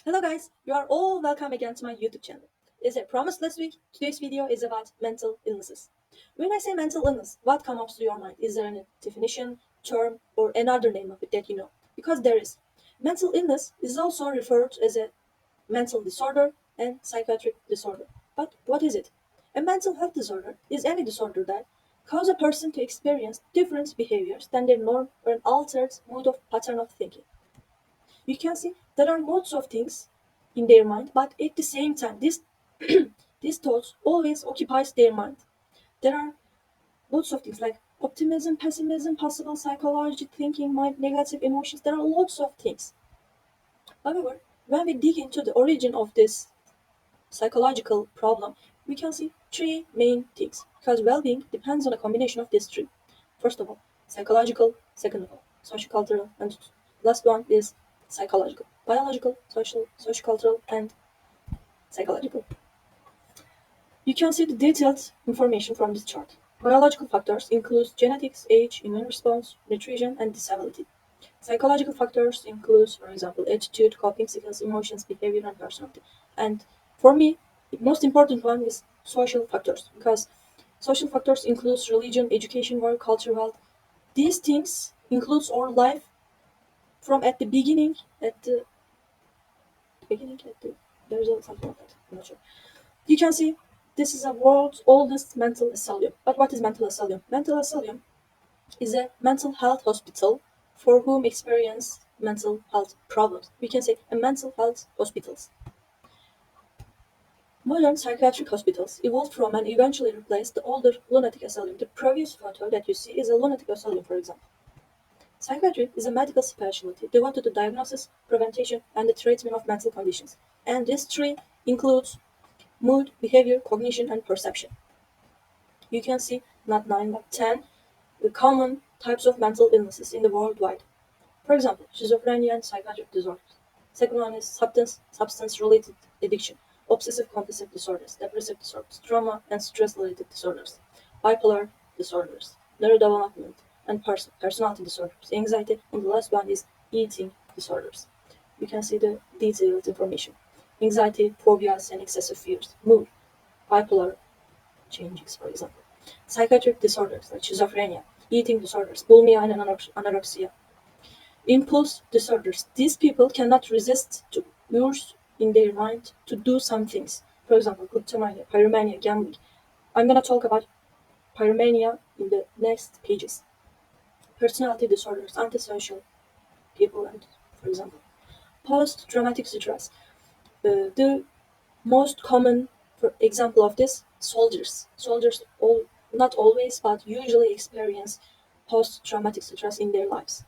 Hello guys, you are all welcome again to my YouTube channel. As I promised last week, today's video is about mental illnesses. When I say mental illness, what comes to your mind? Is there any definition, term, or another name of it that you know? Because there is. Mental illness is also referred to as a mental disorder and psychiatric disorder. But what is it? A mental health disorder is any disorder that causes a person to experience different behaviors than their norm or an altered mood of pattern of thinking. You can see there are lots of things in their mind, but at the same time, this these thoughts always occupies their mind. There are lots of things like optimism, pessimism, possible psychology, thinking, mind, negative emotions. There are lots of things. However, when we dig into the origin of this psychological problem, we can see three main things. Because well-being depends on a combination of these three. First of all, psychological. Second of all, sociocultural, and last one is psychological, biological, social, sociocultural, and psychological. You can see the detailed information from this chart. Biological factors include genetics, age, immune response, nutrition, and disability. Psychological factors include, for example, attitude, coping skills, emotions, behavior, and personality. And for me, the most important one is social factors because social factors includes religion, education, work, culture, health. These things includes our life from at the beginning, there's something like that. I'm not sure. You can see this is the world's oldest mental asylum. But what is mental asylum? Mental asylum is a mental health hospital for whom experience mental health problems. We can say a mental health hospitals. Modern psychiatric hospitals evolved from and eventually replaced the older lunatic asylum. The previous photo that you see is a lunatic asylum, for example. Psychiatry is a medical specialty devoted to diagnosis, prevention, and the treatment of mental conditions. And this tree includes mood, behavior, cognition, and perception. You can see not 9 but 10 the common types of mental illnesses in the worldwide. For example, schizophrenia and psychiatric disorders. Second one is substance-related addiction, obsessive-compulsive disorders, depressive disorders, trauma and stress-related disorders, bipolar disorders, neurodevelopment and personality disorders, anxiety, and the last one is eating disorders. You can see the detailed information. Anxiety, phobias, and excessive fears, mood, bipolar changes, for example. Psychiatric disorders like schizophrenia, eating disorders, bulimia, and anorexia, impulse disorders. These people cannot resist to urge in their mind to do some things. For example, kleptomania, pyromania, gambling. I'm gonna talk about pyromania in the next pages. Personality disorders, antisocial people, and for example, post-traumatic stress. The most common example of this, soldiers. Soldiers not always, but usually experience post-traumatic stress in their lives.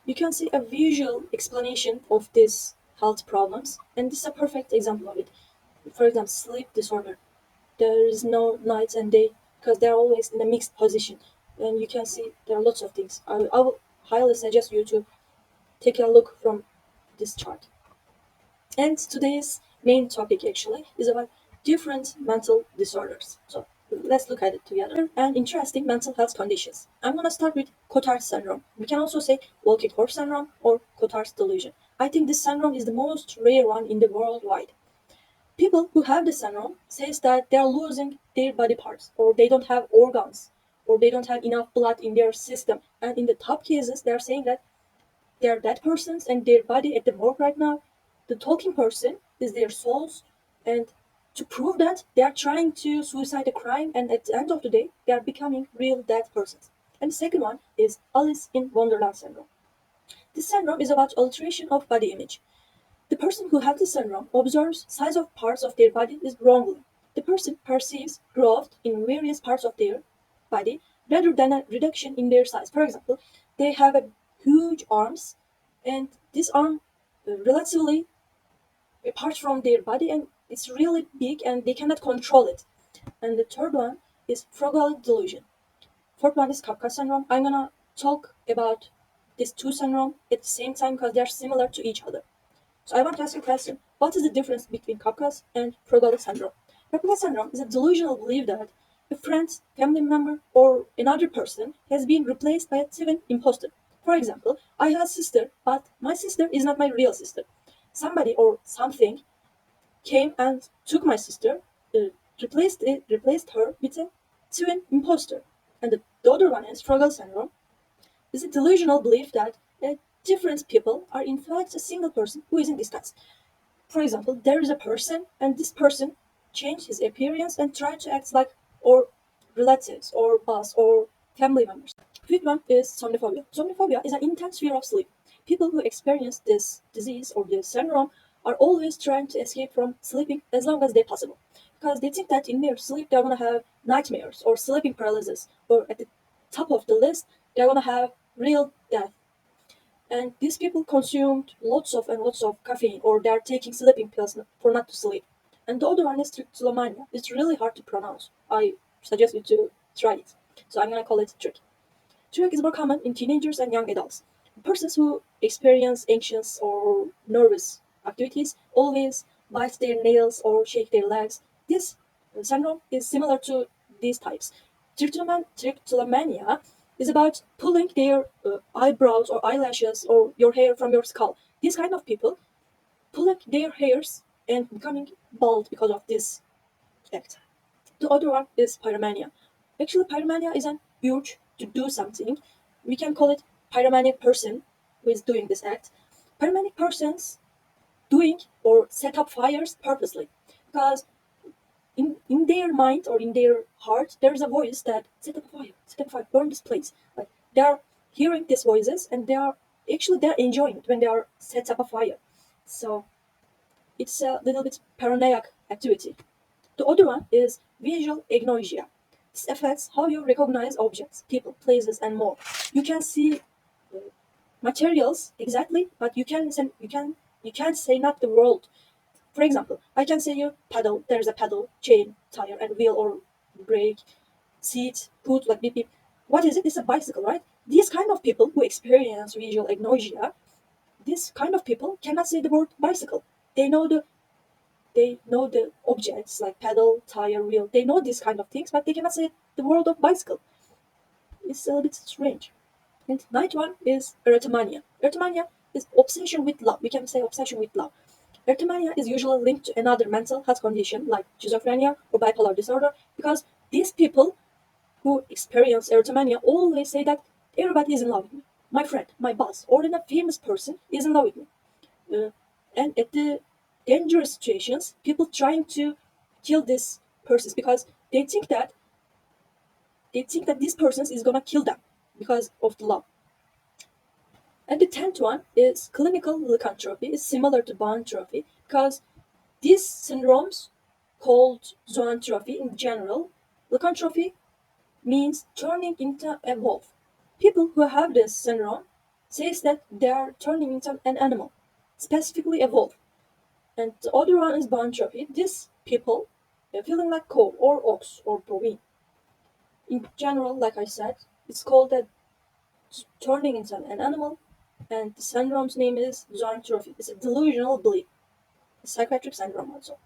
You can see a visual explanation of these health problems, and this is a perfect example of it. For example, sleep disorder. There is no night and day because they're always in a mixed position. And you can see there are lots of things. I will highly suggest you to take a look from this chart. And today's main topic actually is about different mental disorders. So let's look at it together. And interesting mental health conditions. I'm going to start with Cotard's syndrome. We can also say walking horse syndrome or Cotard's delusion. I think this syndrome is the most rare one in the worldwide. People who have this syndrome says that they are losing their body parts or they don't have organs or they don't have enough blood in their system. And in the top cases, they are saying that they are dead persons and their body at the morgue right now. The talking person is their souls, and to prove that they are trying to suicide a crime, and at the end of the day, they are becoming real dead persons. And the second one is Alice in Wonderland syndrome. This syndrome is about alteration of body image. The person who has this syndrome observes size of parts of their body is wrongly. The person perceives growth in various parts of their body rather than a reduction in their size. For example, they have a huge arms, and this arm relatively apart from their body, and it's really big, and they cannot control it. And the third one is frugal delusion. Fourth one is Kafka syndrome. I'm gonna talk about these two syndrome at the same time because they're similar to each other. So I want to ask you a question. What is the difference between Kafka's and Fragile syndrome? Kafka syndrome is a delusional belief that a friend, family member, or another person has been replaced by a twin imposter. For example, I have a sister, but my sister is not my real sister. somebody or something came and took my sister, replaced her with a twin imposter. And the other one is Fragile syndrome. Is a delusional belief that different people are in fact a single person who is in disguise. For example, there is a person, and this person changed his appearance and tried to act like or relatives or boss or family members. Fifth one is somniphobia. Somniphobia is an intense fear of sleep. People who experience this disease or this syndrome are always trying to escape from sleeping as long as they possible, because they think that in their sleep they're gonna have nightmares or sleeping paralysis, or at the top of the list they're gonna have real death. And these people consumed lots of and lots of caffeine, or they're taking sleeping pills for not to sleep. And the other one is trichotillomania. It's really hard to pronounce. I suggest you to try it. So I'm gonna call it trick. Trick is more common in teenagers and young adults. Persons who experience anxious or nervous activities always bite their nails or shake their legs. This syndrome is similar to these types. Trichotillomania is about pulling their eyebrows or eyelashes or your hair from your skull. These kind of people pulling their hairs and becoming bald because of this act. The other one is pyromania. Actually, pyromania is an urge to do something. We can call it pyromaniac person who is doing this act. Pyromaniac persons doing or set up fires purposely, because in their mind or in their heart there is a voice that set up a fire, burn this place. Like they are hearing these voices and they're enjoying it when they are set up a fire. So it's a little bit paranoid activity. The other one is visual agnosia. This affects how you recognize objects, people, places, and more. You can see uh, materials exactly, but you can't say not the world. For example, I can say you pedal. There's a pedal, chain, tire, and wheel or brake, seat, hood, like beep beep. What is it? It's a bicycle, right? These kind of people who experience visual agnosia, this kind of people cannot say the word bicycle. They know the objects like pedal, tire, wheel. They know these kind of things, but they cannot say the word of bicycle. It's a little bit strange. And ninth one is erotomania. Erotomania is obsession with love. We can say obsession with love. Erotomania is usually linked to another mental health condition like schizophrenia or bipolar disorder, because these people who experience erotomania always say that everybody is in love with me. My friend, my boss, or even a famous person is in love with me. Uh, and at the dangerous situations, people trying to kill this persons because they think that this person is gonna kill them because of the love. And the tenth one is clinical lycanthropy. It's similar to boanthropy because these syndromes called zoanthropy in general, lycanthropy means turning into a wolf. People who have this syndrome says that they are turning into an animal, specifically a wolf. And the other one is boanthropy. These people are feeling like cow or ox or bovine. In general, like I said, it's called a turning into an animal, and the syndrome's name is zoanthropy. It's a delusional belief, a psychiatric syndrome also.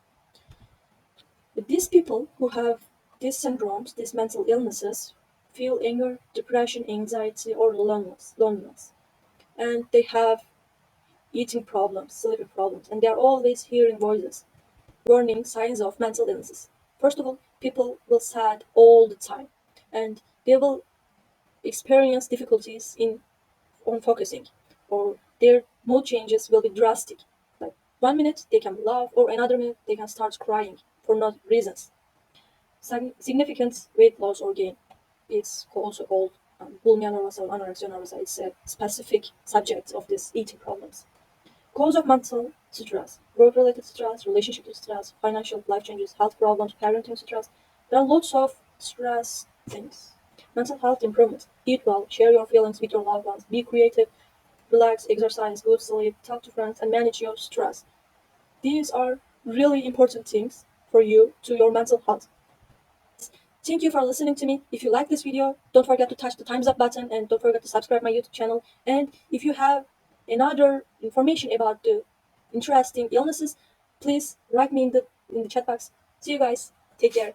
But these people who have these syndromes, these mental illnesses, feel anger, depression, anxiety, or loneliness. And they have eating problems, sleeping problems, and they are always hearing voices, warning signs of mental illnesses. First of all, people will sad all the time, and they will experience difficulties in on focusing, or their mood changes will be drastic. Like 1 minute they can laugh, or another minute they can start crying for no reasons. Significant weight loss or gain. It's also called bulimia nervosa or anorexia nervosa. It's a specific subject of these eating problems. Cause of mental stress: work-related stress, relationship stress, financial life changes, health problems, parenting stress. There are lots of stress things. Mental health improvement: eat well, share your feelings with your loved ones, be creative, relax, exercise, good sleep, talk to friends, and manage your stress. These are really important things for you to your mental health. Thank you for listening to me. If you like this video, don't forget to touch the thumbs up button and don't forget to subscribe my YouTube channel. And if you have another information about the interesting illnesses, please write me in the chat box. See you guys. Take care.